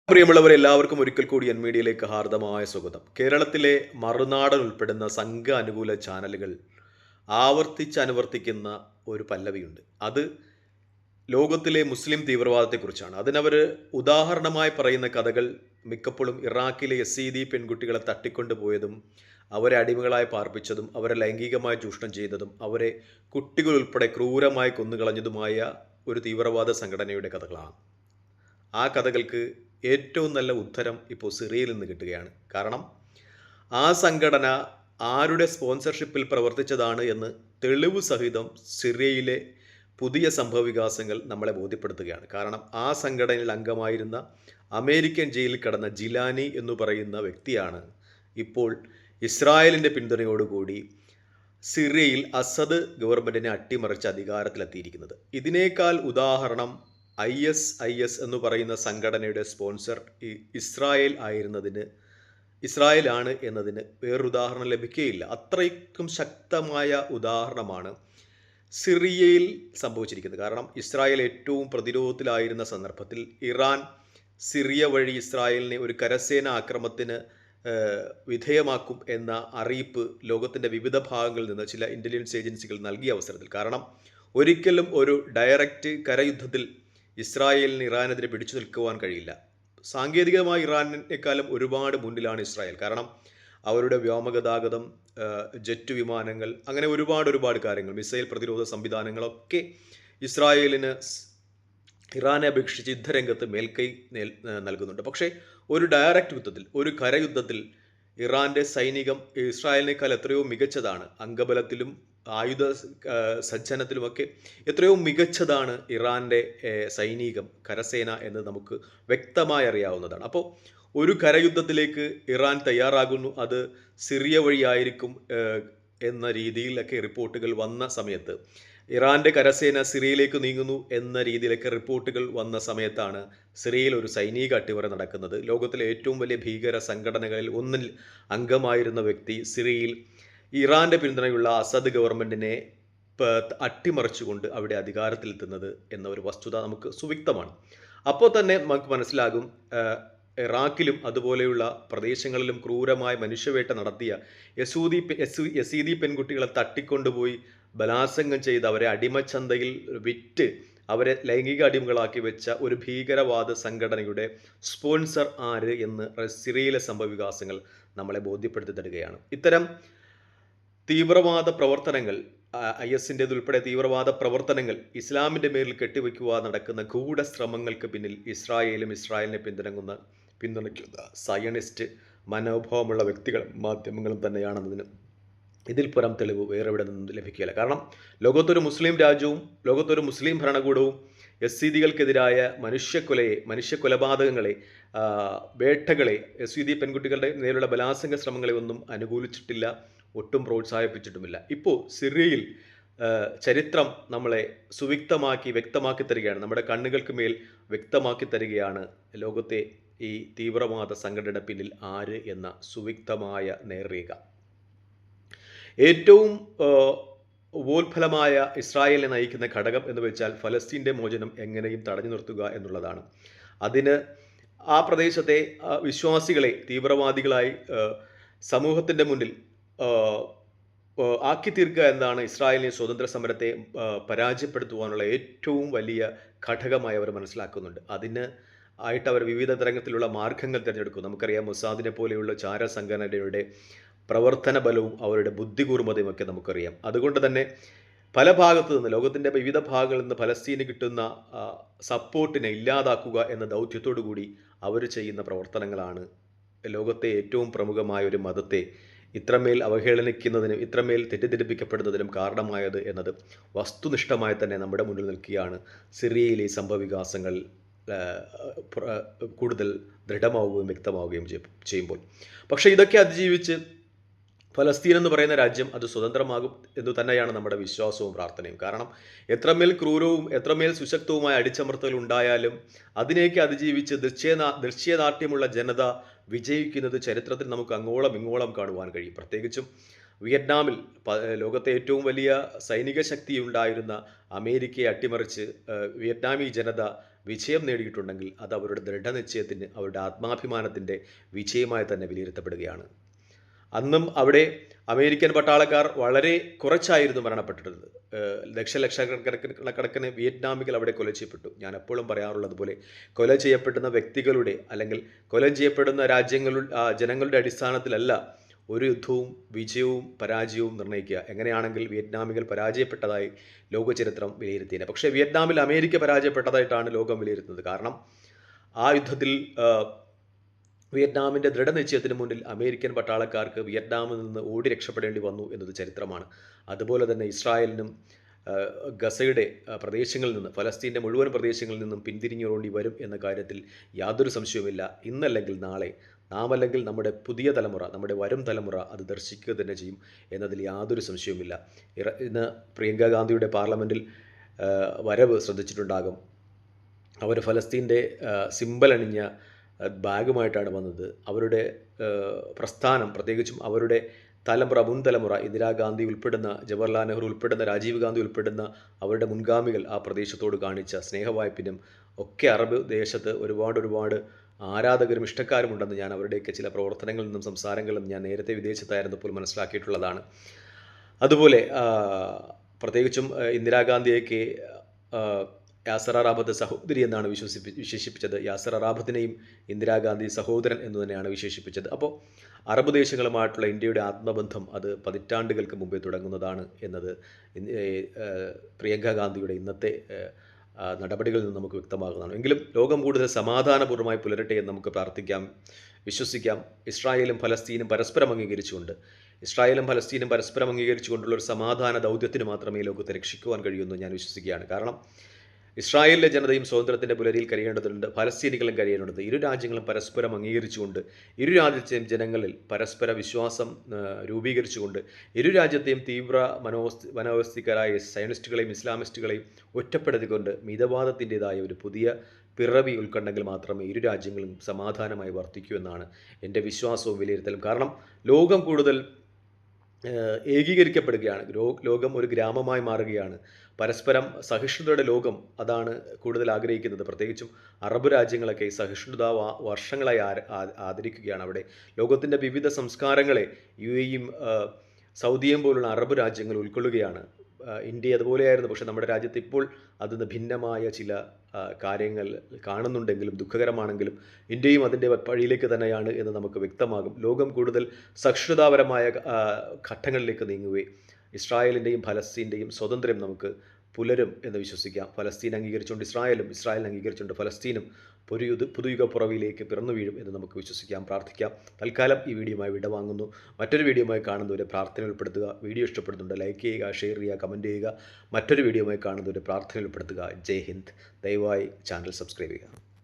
പ്രിയമുള്ളവരെ എല്ലാവർക്കും ഒരിക്കൽ കൂടി എൻ മീഡിയയിലേക്ക് ഹാർദമായ സ്വാഗതം. കേരളത്തിലെ മറുനാടൻ ഉൾപ്പെടുന്ന സംഘ അനുകൂല ചാനലുകൾ ആവർത്തിച്ചനുവർത്തിക്കുന്ന ഒരു പല്ലവിയുണ്ട്. അത് ലോകത്തിലെ മുസ്ലിം തീവ്രവാദത്തെക്കുറിച്ചാണ്. അതിനവർ ഉദാഹരണമായി പറയുന്ന കഥകൾ മിക്കപ്പോഴും ഇറാഖിലെ യസീദി പെൺകുട്ടികളെ തട്ടിക്കൊണ്ടുപോയതും അവരെ അടിമകളായി പാർപ്പിച്ചതും അവരെ ലൈംഗികമായി ചൂഷണം ചെയ്തതും അവരെ കുട്ടികളുൾപ്പെടെ ക്രൂരമായി കൊന്നുകളഞ്ഞതുമായ ഒരു തീവ്രവാദ സംഘടനയുടെ കഥകളാണ്. ആ കഥകൾക്ക് ഏറ്റവും നല്ല ഉത്തരം ഇപ്പോൾ സിറിയയിൽ നിന്ന് കിട്ടുകയാണ്. കാരണം ആ സംഘടന ആരുടെ സ്പോൺസർഷിപ്പിൽ പ്രവർത്തിച്ചതാണ് എന്ന് തെളിവ് സഹിതം സിറിയയിലെ പുതിയ സംഭവവികാസങ്ങൾ നമ്മളെ ബോധ്യപ്പെടുത്തുകയാണ്. കാരണം ആ സംഘടനയിൽ അംഗമായിരുന്ന അമേരിക്കൻ ജയിലിൽ കിടന്ന ജിലാനി എന്ന് പറയുന്ന വ്യക്തിയാണ് ഇപ്പോൾ ഇസ്രായേലിൻ്റെ പിന്തുണയോടുകൂടി സിറിയയിൽ അസദ് ഗവൺമെൻറ്റിനെ അട്ടിമറിച്ച് അധികാരത്തിലെത്തിയിരിക്കുന്നത്. ഇതിനേക്കാൾ ഉദാഹരണം IS എന്ന് പറയുന്ന സംഘടനയുടെ സ്പോൺസർ ഇസ്രായേലാണ് എന്നതിന് വേറൊരു ഉദാഹരണം ലഭിക്കുകയില്ല. അത്രയ്ക്കും ശക്തമായ ഉദാഹരണമാണ് സിറിയയിൽ സംഭവിച്ചിരിക്കുന്നത്. കാരണം ഇസ്രായേൽ ഏറ്റവും പ്രതിരോധത്തിലായിരുന്ന സന്ദർഭത്തിൽ ഇറാൻ സിറിയ വഴി ഇസ്രായേലിനെ ഒരു കരസേന ആക്രമണത്തിന് വിധേയമാക്കും എന്ന അറിയിപ്പ് ലോകത്തിൻ്റെ വിവിധ ഭാഗങ്ങളിൽ നിന്ന് ചില ഇൻ്റലിജൻസ് ഏജൻസികൾ നൽകിയ അവസരത്തിൽ, കാരണം ഒരിക്കലും ഒരു ഡയറക്റ്റ് കരയുദ്ധത്തിൽ ഇസ്രായേലിന് ഇറാനെതിരെ പിടിച്ചു നിൽക്കുവാൻ കഴിയില്ല. സാങ്കേതികമായി ഇറാനേക്കാളും ഒരുപാട് മുന്നിലാണ് ഇസ്രായേൽ. കാരണം അവരുടെ വ്യോമഗതാഗതം, ജെറ്റ് വിമാനങ്ങൾ, അങ്ങനെ ഒരുപാട് കാര്യങ്ങൾ, മിസൈൽ പ്രതിരോധ സംവിധാനങ്ങളൊക്കെ ഇസ്രായേലിന് ഇറാനെ അപേക്ഷിച്ച് യുദ്ധരംഗത്ത് മേൽക്കൈ നൽകുന്നുണ്ട്. പക്ഷേ ഒരു ഡയറക്റ്റ് യുദ്ധത്തിൽ, ഒരു കരയുദ്ധത്തിൽ ഇറാൻ്റെ സൈനികം ഇസ്രായേലിനേക്കാൾ എത്രയോ മികച്ചതാണ്. അംഗബലത്തിലും ആയുധ സജ്ജനത്തിലുമൊക്കെ എത്രയോ മികച്ചതാണ് ഇറാൻ്റെ സൈനികം, കരസേന എന്ന് നമുക്ക് വ്യക്തമായി അറിയാവുന്നതാണ്. അപ്പോൾ ഒരു കരയുദ്ധത്തിലേക്ക് ഇറാൻ തയ്യാറാകുന്നു, അത് സിറിയ വഴിയായിരിക്കും എന്ന രീതിയിലൊക്കെ റിപ്പോർട്ടുകൾ വന്ന സമയത്ത്, ഇറാൻ്റെ കരസേന സിറിയയിലേക്ക് നീങ്ങുന്നു എന്ന രീതിയിലൊക്കെ റിപ്പോർട്ടുകൾ വന്ന സമയത്താണ് സിറിയയിൽ ഒരു സൈനിക അട്ടിമറി നടക്കുന്നത്. ലോകത്തിലെ ഏറ്റവും വലിയ ഭീകര സംഘടനകളിൽ ഒന്നിൽ അംഗമായിരുന്ന വ്യക്തി സിറിയയിൽ ഇറാൻ്റെ പിന്തുണയുള്ള അസദ് ഗവൺമെൻറ്റിനെ അട്ടിമറിച്ചുകൊണ്ട് അവിടെ അധികാരത്തിലെത്തുന്നത് എന്ന ഒരു വസ്തുത നമുക്ക് സുവ്യക്തമാണ്. അപ്പോൾ തന്നെ നമുക്ക് മനസ്സിലാകും ഇറാഖിലും അതുപോലെയുള്ള പ്രദേശങ്ങളിലും ക്രൂരമായ മനുഷ്യവേട്ട നടത്തിയ യസീദി പെൺകുട്ടികളെ തട്ടിക്കൊണ്ടുപോയി ബലാത്സംഗം ചെയ്ത് അവരെ അടിമച്ചന്തയിൽ വിറ്റ് അവരെ ലൈംഗിക അടിമകളാക്കി വെച്ച ഒരു ഭീകരവാദ സംഘടനയുടെ സ്പോൺസർ ആര് എന്ന് സിറിയയിലെ സംഭവവികാസങ്ങൾ നമ്മളെ ബോധ്യപ്പെടുത്തി തരികയാണ്. ഇത്തരം തീവ്രവാദ പ്രവർത്തനങ്ങൾ, ISൻ്റേതുൾപ്പെടെ തീവ്രവാദ പ്രവർത്തനങ്ങൾ ഇസ്ലാമിൻ്റെ മേലിൽ കെട്ടിവെക്കുവാൻ നടക്കുന്ന ഗൂഢശ്രമങ്ങൾക്ക് പിന്നിൽ ഇസ്രായേലിനെ പിന്തുണയ്ക്കുന്ന സയണിസ്റ്റ് മനോഭാവമുള്ള വ്യക്തികളും മാധ്യമങ്ങളും തന്നെയാണെന്നതിന് ഇതിൽ പുറം തെളിവ് വേറെ എവിടെ നിന്നും ലഭിക്കുകയില്ല. കാരണം ലോകത്തൊരു മുസ്ലിം രാജ്യവും ലോകത്തൊരു മുസ്ലിം ഭരണകൂടവും യസീദികൾക്കെതിരായ മനുഷ്യക്കൊലപാതകങ്ങളെ, വേട്ടകളെ, യസീദി പെൺകുട്ടികളുടെ നേരെയുള്ള ബലാത്സംഗ ശ്രമങ്ങളെ ഒന്നും അനുകൂലിച്ചിട്ടില്ല, ഒട്ടും പ്രോത്സാഹിപ്പിച്ചിട്ടുമില്ല. ഇപ്പോൾ സിറിയയിൽ ചരിത്രം നമ്മളെ വ്യക്തമാക്കി തരികയാണ്, നമ്മുടെ കണ്ണുകൾക്ക് മേൽ വ്യക്തമാക്കി തരികയാണ് ലോകത്തെ ഈ തീവ്രവാദ സംഘടന പിന്നിൽ ആര് എന്ന സുവ്യക്തമായ നേർരേഖ. ഏറ്റവും ഉപോത്ഫലമായ ഇസ്രായേലിനെ നയിക്കുന്ന ഘടകം എന്ന് വെച്ചാൽ ഫലസ്തീൻ്റെ മോചനം എങ്ങനെയും തടഞ്ഞു നിർത്തുക എന്നുള്ളതാണ്. അതിന് ആ പ്രദേശത്തെ വിശ്വാസികളെ തീവ്രവാദികളായി സമൂഹത്തിൻ്റെ മുന്നിൽ ആക്കി തീർക്കുക എന്നാണ് ഇസ്രായേലിനെ സ്വതന്ത്ര സമരത്തെ പരാജയപ്പെടുത്തുവാനുള്ള ഏറ്റവും വലിയ ഘടകമായി അവർ മനസ്സിലാക്കുന്നുണ്ട്. അതിന് ആയിട്ട് അവർ വിവിധ തരത്തിലുള്ള മാർഗങ്ങൾ തിരഞ്ഞെടുക്കും. നമുക്കറിയാം, മൊസാദിനെ പോലെയുള്ള ചാര സംഘടനയുടെ പ്രവർത്തന ബലവും അവരുടെ ബുദ്ധികൂർമ്മതയും ഒക്കെ നമുക്കറിയാം. അതുകൊണ്ട് തന്നെ പല ഭാഗത്തു നിന്ന്, ലോകത്തിൻ്റെ വിവിധ ഭാഗങ്ങളിൽ നിന്ന് ഫലസ്തീന് കിട്ടുന്ന സപ്പോർട്ടിനെ ഇല്ലാതാക്കുക എന്ന ദൗത്യത്തോടു കൂടി അവർ ചെയ്യുന്ന പ്രവർത്തനങ്ങളാണ് ലോകത്തെ ഏറ്റവും പ്രമുഖമായ ഒരു മതത്തെ ഇത്രമേൽ അവഹേളനിക്കുന്നതിനും ഇത്രമേൽ തെറ്റിദ്ധരിപ്പിക്കപ്പെടുന്നതിനും കാരണമായത് എന്നത് വസ്തുനിഷ്ഠമായി തന്നെ നമ്മുടെ മുന്നിൽ നിൽക്കുകയാണ്. സിറിയയിലെ സംഭവവികാസങ്ങൾ കൂടുതൽ ദൃഢമാവുകയും വ്യക്തമാവുകയും ചെയ്യുമ്പോൾ. പക്ഷേ ഇതൊക്കെ അതിജീവിച്ച് ഫലസ്തീൻ എന്ന് പറയുന്ന രാജ്യം അത് സ്വതന്ത്രമാകും എന്ന് തന്നെയാണ് നമ്മുടെ വിശ്വാസവും പ്രാർത്ഥനയും. കാരണം എത്രമേൽ ക്രൂരവും എത്രമേൽ സുശക്തവുമായ അടിച്ചമർത്തൽ ഉണ്ടായാലും അതിനെയൊക്കെ അതിജീവിച്ച് ദൃശ്യനാട്യമുള്ള ജനത വിജയിക്കുന്നത് ചരിത്രത്തിൽ നമുക്ക് അങ്ങോളം ഇങ്ങോളം കാണുവാൻ കഴിയും. പ്രത്യേകിച്ചും വിയറ്റ്നാമിൽ ലോകത്തെ ഏറ്റവും വലിയ സൈനിക ശക്തി ഉണ്ടായിരുന്ന അമേരിക്കയെ അട്ടിമറിച്ച് വിയറ്റ്നാമി ജനത വിജയം നേടിയിട്ടുണ്ടെങ്കിൽ അത് അവരുടെ ദൃഢനിശ്ചയത്തിന്, അവരുടെ ആത്മാഭിമാനത്തിൻ്റെ വിജയമായി തന്നെ വിലയിരുത്തപ്പെടുകയാണ്. അന്നും അവിടെ അമേരിക്കൻ പട്ടാളക്കാർ വളരെ കുറച്ചായിരുന്നു മരണപ്പെട്ടിരുന്നത്. ലക്ഷക്കണക്കിന് വിയറ്റ്നാമികൾ അവിടെ കൊല ചെയ്യപ്പെട്ടു. ഞാൻ എപ്പോഴും പറയാറുള്ളത് പോലെ കൊല ചെയ്യപ്പെടുന്ന വ്യക്തികളുടെ അല്ലെങ്കിൽ കൊല ചെയ്യപ്പെടുന്ന ജനങ്ങളുടെ അടിസ്ഥാനത്തിലല്ല ഒരു യുദ്ധവും വിജയവും പരാജയവും നിർണ്ണയിക്കുക. എങ്ങനെയാണെങ്കിൽ വിയറ്റ്നാമികൾ പരാജയപ്പെട്ടതായി ലോകചരിത്രം വിലയിരുത്തിയത്. പക്ഷേ വിയറ്റ്നാമിൽ അമേരിക്ക പരാജയപ്പെട്ടതായിട്ടാണ് ലോകം വിലയിരുത്തുന്നത്. കാരണം ആ യുദ്ധത്തിൽ വിയറ്റ്നാമിൻ്റെ ദൃഢനിശ്ചയത്തിന് മുന്നിൽ അമേരിക്കൻ പട്ടാളക്കാർക്ക് വിയറ്റ്നാമിൽ നിന്ന് ഓടി രക്ഷപ്പെടേണ്ടി വന്നു എന്നത് ചരിത്രമാണ്. അതുപോലെ തന്നെ ഇസ്രായേലിനും ഗസയുടെ പ്രദേശങ്ങളിൽ നിന്ന്, ഫലസ്തീൻ്റെ മുഴുവൻ പ്രദേശങ്ങളിൽ നിന്നും പിന്തിരിഞ്ഞുകൊണ്ടി വരും എന്ന കാര്യത്തിൽ യാതൊരു സംശയവുമില്ല. ഇന്നല്ലെങ്കിൽ നാളെ, നാമല്ലെങ്കിൽ നമ്മുടെ പുതിയ തലമുറ, നമ്മുടെ വരും തലമുറ അത് ദർശിക്കുക തന്നെ ചെയ്യും എന്നതിൽ യാതൊരു സംശയവുമില്ല. ഇന്ന് പ്രിയങ്ക ഗാന്ധിയുടെ പാർലമെൻറ്റിൽ വരവ് ശ്രദ്ധിച്ചിട്ടുണ്ടാകും. അവർ ഫലസ്തീൻ്റെ സിമ്പൽ അണിഞ്ഞ ബാഗുമായിട്ടാണ് വന്നത്. അവരുടെ പ്രസ്ഥാനം, പ്രത്യേകിച്ചും അവരുടെ മുൻ തലമുറ, ഇന്ദിരാഗാന്ധി ഉൾപ്പെടുന്ന, ജവഹർലാൽ നെഹ്റു ഉൾപ്പെടുന്ന, രാജീവ് ഗാന്ധി ഉൾപ്പെടുന്ന അവരുടെ മുൻഗാമികൾ ആ പ്രദേശത്തോട് കാണിച്ച സ്നേഹവായ്പിനും ഒക്കെ അറബ് ദേശത്ത് ഒരുപാട് ആരാധകരും ഇഷ്ടക്കാരും ഉണ്ടെന്ന് ഞാൻ അവരുടെയൊക്കെ ചില പ്രവർത്തനങ്ങളിൽ നിന്നും സംസാരങ്ങളും ഞാൻ നേരത്തെ വിദേശത്തായിരുന്നപ്പോൾ മനസ്സിലാക്കിയിട്ടുള്ളതാണ്. അതുപോലെ പ്രത്യേകിച്ചും ഇന്ദിരാഗാന്ധിയൊക്കെ യാസർ അറാഫത്ത് സഹോദരി എന്നാണ് വിശേഷിപ്പിച്ചത്. യാസർ അറാഫത്തിനെയും ഇന്ദിരാഗാന്ധി സഹോദരൻ എന്ന് തന്നെയാണ് വിശേഷിപ്പിച്ചത്. അപ്പോൾ അറബ് ദേശങ്ങളുമായിട്ടുള്ള ഇന്ത്യയുടെ ആത്മബന്ധം അത് പതിറ്റാണ്ടുകൾക്ക് മുമ്പേ തുടങ്ങുന്നതാണ് എന്നത് പ്രിയങ്ക ഗാന്ധിയുടെ ഇന്നത്തെ നടപടികളിൽ നിന്ന് നമുക്ക് വ്യക്തമാകുന്നതാണ്. എങ്കിലും ലോകം കൂടുതൽ സമാധാനപൂർവ്വമായി പുലരട്ടെ എന്ന് നമുക്ക് പ്രാർത്ഥിക്കാം, വിശ്വസിക്കാം. ഇസ്രായേലും ഫലസ്തീനും പരസ്പരം അംഗീകരിച്ചുകൊണ്ടുള്ള ഒരു സമാധാന ദൗത്യത്തിന് മാത്രമേ ലോകത്തെ രക്ഷിക്കുവാൻ കഴിയുമെന്ന് ഞാൻ വിശ്വസിക്കുകയാണ്. കാരണം ഇസ്രായേലിലെ ജനതയും സ്വാതന്ത്ര്യത്തിൻ്റെ പുലരിയിൽ കഴിയേണ്ടതുണ്ട്, ഫലസ്തീനികളും കഴിയേണ്ടതുണ്ട്. ഇരു രാജ്യങ്ങളും പരസ്പരം അംഗീകരിച്ചുകൊണ്ട്, ഇരു രാജ്യത്തെയും ജനങ്ങളിൽ പരസ്പര വിശ്വാസം രൂപീകരിച്ചുകൊണ്ട്, ഇരു രാജ്യത്തെയും തീവ്ര മനോവസ്ഥികരായ സയനിസ്റ്റുകളെയും ഇസ്ലാമിസ്റ്റുകളെയും ഒറ്റപ്പെടുത്തിക്കൊണ്ട് മിതവാദത്തിൻ്റെതായ ഒരു പുതിയ പിറവി ഉൾക്കൊണ്ടെങ്കിൽ മാത്രമേ ഇരു രാജ്യങ്ങളും സമാധാനമായി വർത്തിക്കൂ എന്നാണ് എൻ്റെ വിശ്വാസവും വിലയിരുത്തലും. കാരണം ലോകം കൂടുതൽ ഏകീകരിക്കപ്പെടുകയാണ്. ലോകം ഒരു ഗ്രാമമായി മാറുകയാണ്. പരസ്പരം സഹിഷ്ണുതയുടെ ലോകം അതാണ് കൂടുതൽ ആഗ്രഹിക്കുന്നത്. പ്രത്യേകിച്ചും അറബ് രാജ്യങ്ങളൊക്കെ സഹിഷ്ണുത വർഷങ്ങളായി ആദരിക്കുകയാണ്. അവിടെ ലോകത്തിൻ്റെ വിവിധ സംസ്കാരങ്ങളെ UAEയും സൗദിയും പോലുള്ള അറബ് രാജ്യങ്ങൾ ഉൾക്കൊള്ളുകയാണ്. ഇന്ത്യ അതുപോലെയായിരുന്നു. പക്ഷേ നമ്മുടെ രാജ്യത്ത് ഇപ്പോൾ അതിന് ഭിന്നമായ ചില കാര്യങ്ങൾ കാണുന്നുണ്ടെങ്കിലും ദുഃഖകരമാണെങ്കിലും ഇന്ത്യയും അതിൻ്റെ വഴിയിലേക്ക് തന്നെയാണ് എന്ന് നമുക്ക് വ്യക്തമാകും. ലോകം കൂടുതൽ സഹിഷ്ണുതാപരമായ ഘട്ടങ്ങളിലേക്ക് നീങ്ങുകയും ഇസ്രായേലിൻ്റെയും ഫലസ്തീൻ്റെയും സ്വാതന്ത്ര്യം നമുക്ക് പുലരും എന്ന് വിശ്വസിക്കാം. ഫലസ്തീൻ അംഗീകരിച്ചുകൊണ്ട് ഇസ്രായേലും, ഇസ്രായേൽ അംഗീകരിച്ചുകൊണ്ട് ഫലസ്തീനും പുതുയുഗ പുറവിലേക്ക് പിറന്നു വീഴും എന്ന് നമുക്ക് വിശ്വസിക്കാം, പ്രാർത്ഥിക്കാം. തൽക്കാലം ഈ വീഡിയോയുമായി വിടവാങ്ങുന്നു. മറ്റൊരു വീഡിയോയുമായി കാണുന്നവരെ പ്രാർത്ഥന ഉൾപ്പെടുത്തുക. വീഡിയോ ഇഷ്ടപ്പെടുന്നുണ്ട് ലൈക്ക് ചെയ്യുക, ഷെയർ ചെയ്യുക, കമൻറ്റ് ചെയ്യുക. മറ്റൊരു വീഡിയോയുമായി കാണുന്നവരെ പ്രാർത്ഥന ഉൾപ്പെടുത്തുക. ജയ് ഹിന്ദ്. ദയവായി ചാനൽ സബ്സ്ക്രൈബ് ചെയ്യുക.